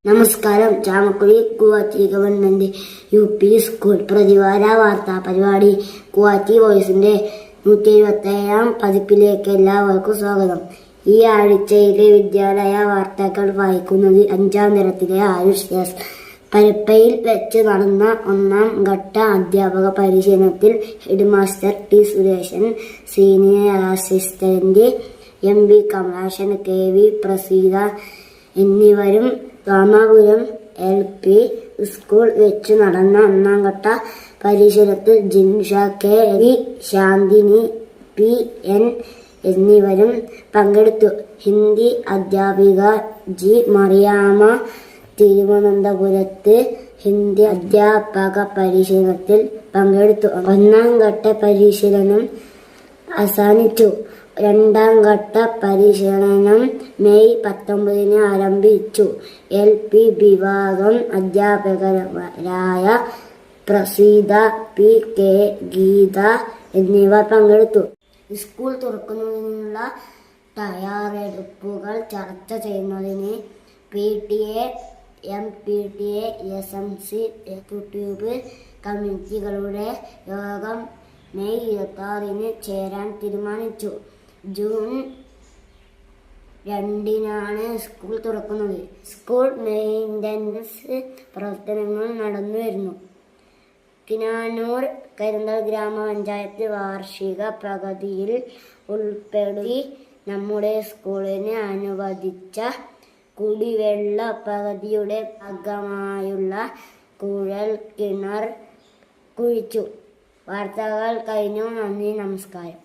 നമസ്കാരം. ചാമക്കുടി കുവാറ്റി government UP school പ്രതിവാര വാർത്താ പരിപാടി കുവാറ്റി വോയിസിന്റെ 177-ാം പതിപ്പിലേക്ക് എല്ലാവർക്കും സ്വാഗതം. ഈ ആഴ്ചയിലെ വിദ്യാലയ വാർത്തകൾ വായിക്കുന്നത് 5ാം തരത്തിലെ ആയുഷ് എസ്. പരപ്പയിൽ വെച്ച് നടന്ന 1ാം ഘട്ട അധ്യാപക പരിശീലനത്തിൽ head master T Sureshan, senior assistant MB Kamalakshan, KV Praseetha എന്നിവരും രാമപുരം LP സ്കൂൾ വെച്ച് നടന്ന 1ാം ഘട്ട പരിശീലനത്തിൽ ജിൻഷ KV, ശാന്തിനി PN എന്നിവരും പങ്കെടുത്തു. ഹിന്ദി അധ്യാപിക G മറിയാമ്മ തിരുവനന്തപുരത്ത് ഹിന്ദി അധ്യാപക പരിശീലനത്തിൽ പങ്കെടുത്തു. 1ാം ഘട്ട പരിശീലനം അവസാനിച്ചു. 2ാം ഘട്ട പരിശീലനം മെയ് 19-ന് ആരംഭിച്ചു. LP വിഭാഗം അധ്യാപകരായ പ്രസീത P, ഗീത എന്നിവർ പങ്കെടുത്തു. സ്കൂൾ തുറക്കുന്നതിനുള്ള തയ്യാറെടുപ്പുകൾ ചർച്ച ചെയ്യുന്നതിന് PTA, MPTA, SMC എക്സിക്യൂട്ടീവ് കമ്മിറ്റികളുടെ യോഗം മെയ് 26-ന് ചേരാൻ തീരുമാനിച്ചു. ജൂൺ 2-നാണ് സ്കൂൾ തുറക്കുന്നത്. സ്കൂൾ മെയിൻ്റനൻസ് പ്രവർത്തനങ്ങൾ നടന്നുവരുന്നു. കിനാനൂർ കരിന്തൽ ഗ്രാമപഞ്ചായത്ത് വാർഷിക പദ്ധതിയിൽ ഉൾപ്പെടുത്തി നമ്മുടെ സ്കൂളിന് അനുവദിച്ച കുടിവെള്ള പദ്ധതിയുടെ ഭാഗമായുള്ള കുഴൽ കിണർ കുഴിച്ചു. വാർത്തകൾ കഴിഞ്ഞു. നന്ദി, നമസ്കാരം.